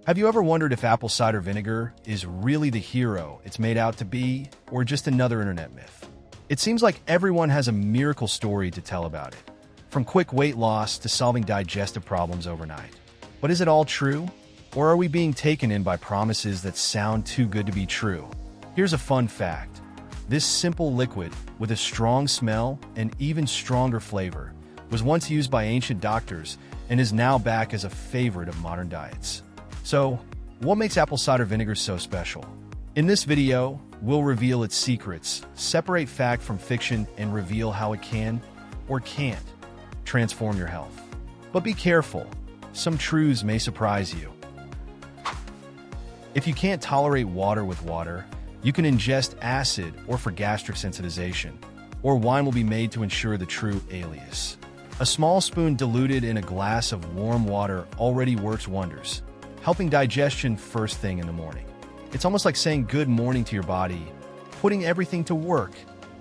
Have you ever wondered if apple cider vinegar is really the hero it's made out to be, or just another internet myth? It seems like everyone has a miracle story to tell about it, from quick weight loss to solving digestive problems overnight. But is it all true? Or are we being taken in by promises that sound too good to be true? Here's a fun fact. This simple liquid, with a strong smell and even stronger flavor, was once used by ancient doctors and is now back as a favorite of modern diets. So, what makes apple cider vinegar so special? In this video, we'll reveal its secrets, separate fact from fiction, and reveal how it can, or can't, transform your health. But be careful, some truths may surprise you. If you can't tolerate water with water, you can ingest acid or for gastric sensitization, or wine will be made to ensure the true alias. A small spoon diluted in a glass of warm water already works wonders, helping digestion first thing in the morning. It's almost like saying good morning to your body, putting everything to work.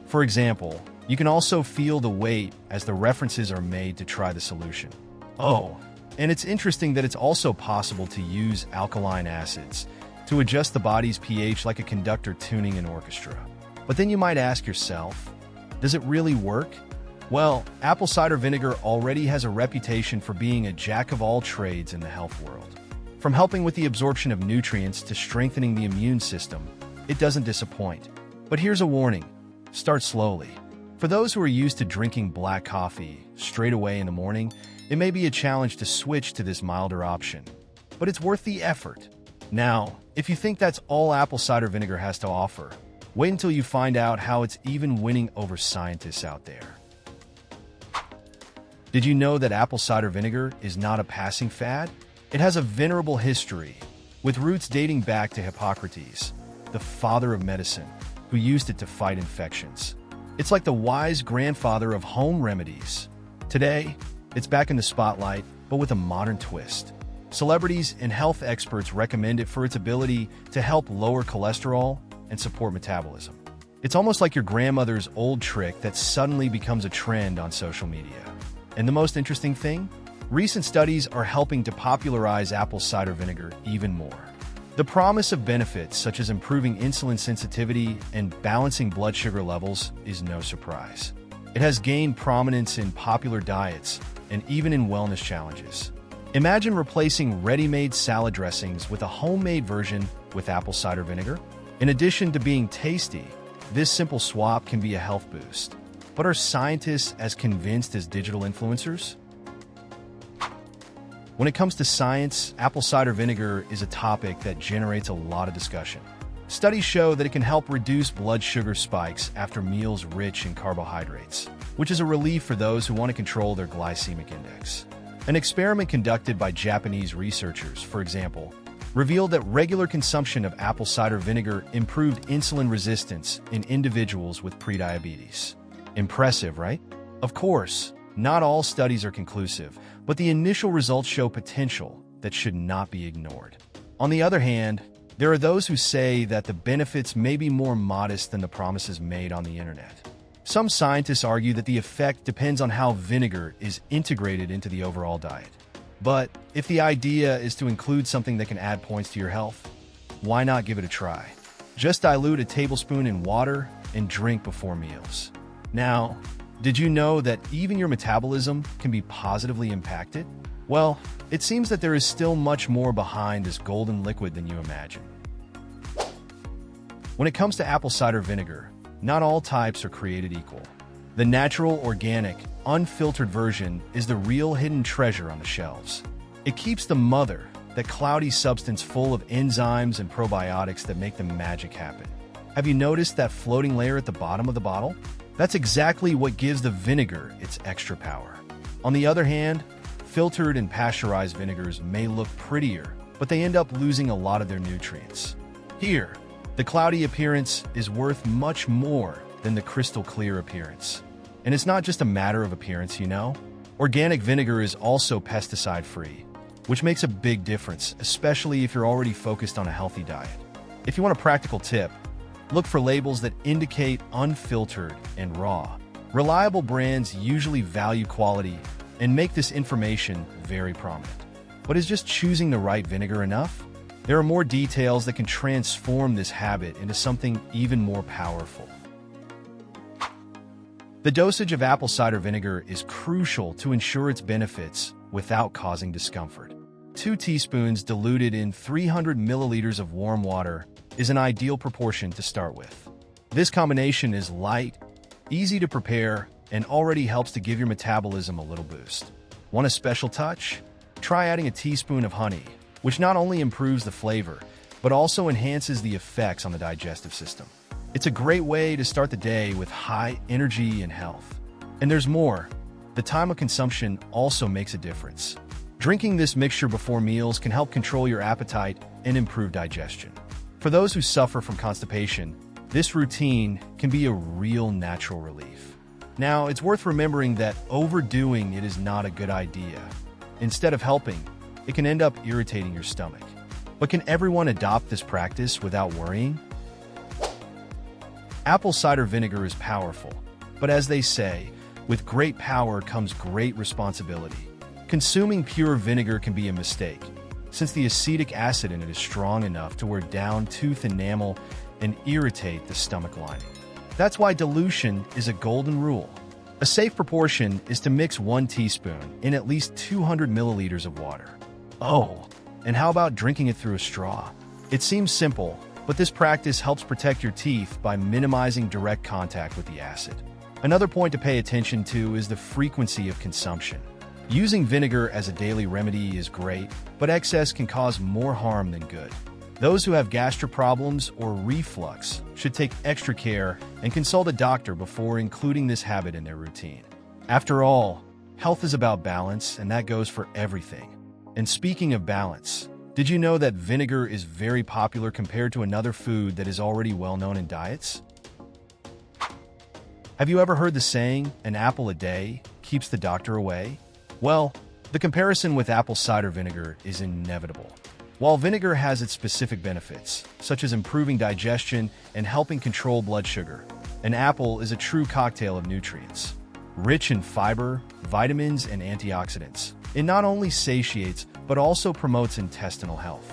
For example, you can also feel the weight as the references are made to try the solution. Oh, and it's interesting that it's also possible to use alkaline acids to adjust the body's pH like a conductor tuning an orchestra. But then you might ask yourself, does it really work? Well, apple cider vinegar already has a reputation for being a jack of all trades in the health world. From helping with the absorption of nutrients to strengthening the immune system, it doesn't disappoint. But here's a warning, start slowly. For those who are used to drinking black coffee straight away in the morning, it may be a challenge to switch to this milder option. But it's worth the effort. Now, if you think that's all apple cider vinegar has to offer, wait until you find out how it's even winning over scientists out there. Did you know that apple cider vinegar is not a passing fad? It has a venerable history, with roots dating back to Hippocrates, the father of medicine, who used it to fight infections. It's like the wise grandfather of home remedies. Today, it's back in the spotlight, but with a modern twist. Celebrities and health experts recommend it for its ability to help lower cholesterol and support metabolism. It's almost like your grandmother's old trick that suddenly becomes a trend on social media. And the most interesting thing? Recent studies are helping to popularize apple cider vinegar even more. The promise of benefits such as improving insulin sensitivity and balancing blood sugar levels is no surprise. It has gained prominence in popular diets and even in wellness challenges. Imagine replacing ready-made salad dressings with a homemade version with apple cider vinegar. In addition to being tasty, this simple swap can be a health boost. But are scientists as convinced as digital influencers? When it comes to science, apple cider vinegar is a topic that generates a lot of discussion. Studies show that it can help reduce blood sugar spikes after meals rich in carbohydrates, which is a relief for those who want to control their glycemic index. An experiment conducted by Japanese researchers, for example, revealed that regular consumption of apple cider vinegar improved insulin resistance in individuals with prediabetes. Impressive, right? Of course, not all studies are conclusive, but the initial results show potential that should not be ignored. On the other hand, there are those who say that the benefits may be more modest than the promises made on the internet. Some scientists argue that the effect depends on how vinegar is integrated into the overall diet. But if the idea is to include something that can add points to your health, why not give it a try? Just dilute a tablespoon in water and drink before meals. Now, did you know that even your metabolism can be positively impacted? Well, it seems that there is still much more behind this golden liquid than you imagine. When it comes to apple cider vinegar, not all types are created equal. The natural, organic, unfiltered version is the real hidden treasure on the shelves. It keeps the mother, that cloudy substance full of enzymes and probiotics that make the magic happen. Have you noticed that floating layer at the bottom of the bottle? That's exactly what gives the vinegar its extra power. On the other hand, filtered and pasteurized vinegars may look prettier, but they end up losing a lot of their nutrients. Here, the cloudy appearance is worth much more than the crystal clear appearance. And it's not just a matter of appearance, you know? Organic vinegar is also pesticide-free, which makes a big difference, especially if you're already focused on a healthy diet. If you want a practical tip, look for labels that indicate unfiltered and raw. Reliable brands usually value quality and make this information very prominent. But is just choosing the right vinegar enough? There are more details that can transform this habit into something even more powerful. The dosage of apple cider vinegar is crucial to ensure its benefits without causing discomfort. 2 teaspoons diluted in 300 milliliters of warm water is an ideal proportion to start with. This combination is light, easy to prepare, and already helps to give your metabolism a little boost. Want a special touch? Try adding a teaspoon of honey, which not only improves the flavor, but also enhances the effects on the digestive system. It's a great way to start the day with high energy and health. And there's more. The time of consumption also makes a difference. Drinking this mixture before meals can help control your appetite and improve digestion. For those who suffer from constipation, this routine can be a real natural relief. Now, it's worth remembering that overdoing it is not a good idea. Instead of helping, it can end up irritating your stomach. But can everyone adopt this practice without worrying? Apple cider vinegar is powerful, but as they say, with great power comes great responsibility. Consuming pure vinegar can be a mistake, since the acetic acid in it is strong enough to wear down tooth enamel and irritate the stomach lining. That's why dilution is a golden rule. A safe proportion is to mix 1 teaspoon in at least 200 milliliters of water. Oh, and how about drinking it through a straw? It seems simple, but this practice helps protect your teeth by minimizing direct contact with the acid. Another point to pay attention to is the frequency of consumption. Using vinegar as a daily remedy is great, but excess can cause more harm than good. Those who have gastric problems or reflux should take extra care and consult a doctor before including this habit in their routine. After all, health is about balance, and that goes for everything. And speaking of balance, did you know that vinegar is very popular compared to another food that is already well known in diets? Have you ever heard the saying, an apple a day keeps the doctor away? Well, the comparison with apple cider vinegar is inevitable. While vinegar has its specific benefits, such as improving digestion and helping control blood sugar, an apple is a true cocktail of nutrients. Rich in fiber, vitamins, and antioxidants, it not only satiates, but also promotes intestinal health.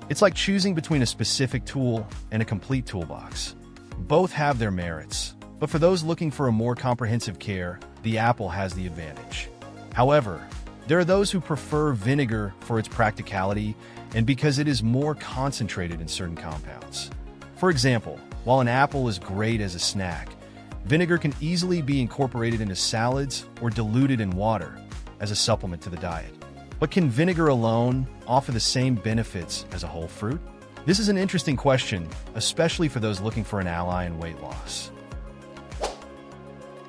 It's like choosing between a specific tool and a complete toolbox. Both have their merits, but for those looking for a more comprehensive care, the apple has the advantage. However, there are those who prefer vinegar for its practicality and because it is more concentrated in certain compounds. For example, while an apple is great as a snack, vinegar can easily be incorporated into salads or diluted in water as a supplement to the diet. But can vinegar alone offer the same benefits as a whole fruit? This is an interesting question, especially for those looking for an ally in weight loss.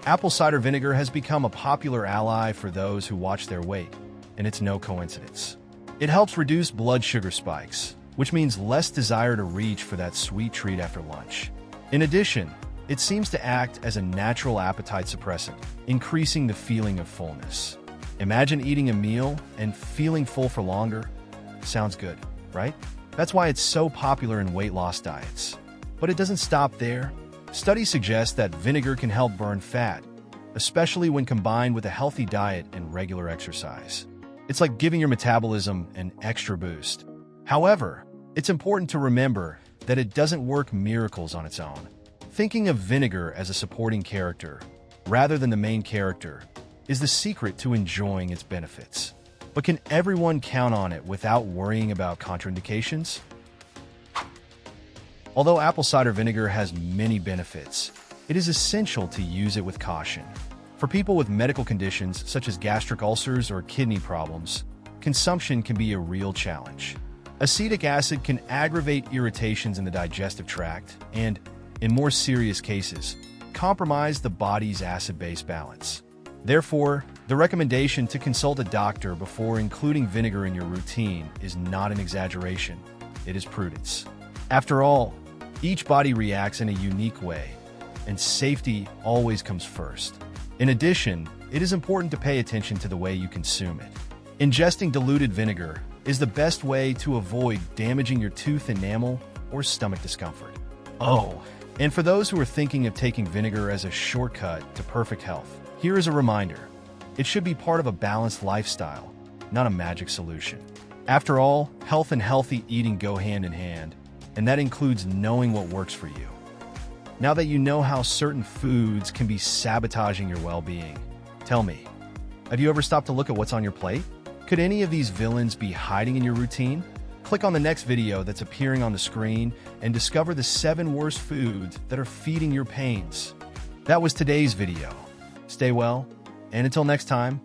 Apple cider vinegar has become a popular ally for those who watch their weight, and it's no coincidence. It helps reduce blood sugar spikes, which means less desire to reach for that sweet treat after lunch. In addition, it seems to act as a natural appetite suppressant, increasing the feeling of fullness. Imagine eating a meal and feeling full for longer. Sounds good, right? That's why it's so popular in weight loss diets. But it doesn't stop there. Studies suggest that vinegar can help burn fat, especially when combined with a healthy diet and regular exercise. It's like giving your metabolism an extra boost. However, it's important to remember that it doesn't work miracles on its own. Thinking of vinegar as a supporting character, rather than the main character, is the secret to enjoying its benefits. But can everyone count on it without worrying about contraindications? Although apple cider vinegar has many benefits, it is essential to use it with caution. For people with medical conditions such as gastric ulcers or kidney problems, consumption can be a real challenge. Acetic acid can aggravate irritations in the digestive tract and, in more serious cases, compromise the body's acid-base balance. Therefore, the recommendation to consult a doctor before including vinegar in your routine is not an exaggeration, it is prudence. After all, each body reacts in a unique way, and safety always comes first. In addition, it is important to pay attention to the way you consume it. Ingesting diluted vinegar is the best way to avoid damaging your tooth enamel or stomach discomfort. Oh, and for those who are thinking of taking vinegar as a shortcut to perfect health, here is a reminder. It should be part of a balanced lifestyle, not a magic solution. After all, health and healthy eating go hand in hand, and that includes knowing what works for you. Now that you know how certain foods can be sabotaging your well-being, tell me, have you ever stopped to look at what's on your plate? Could any of these villains be hiding in your routine? Click on the next video that's appearing on the screen and discover the 7 worst foods that are feeding your pains. That was today's video. Stay well, and until next time,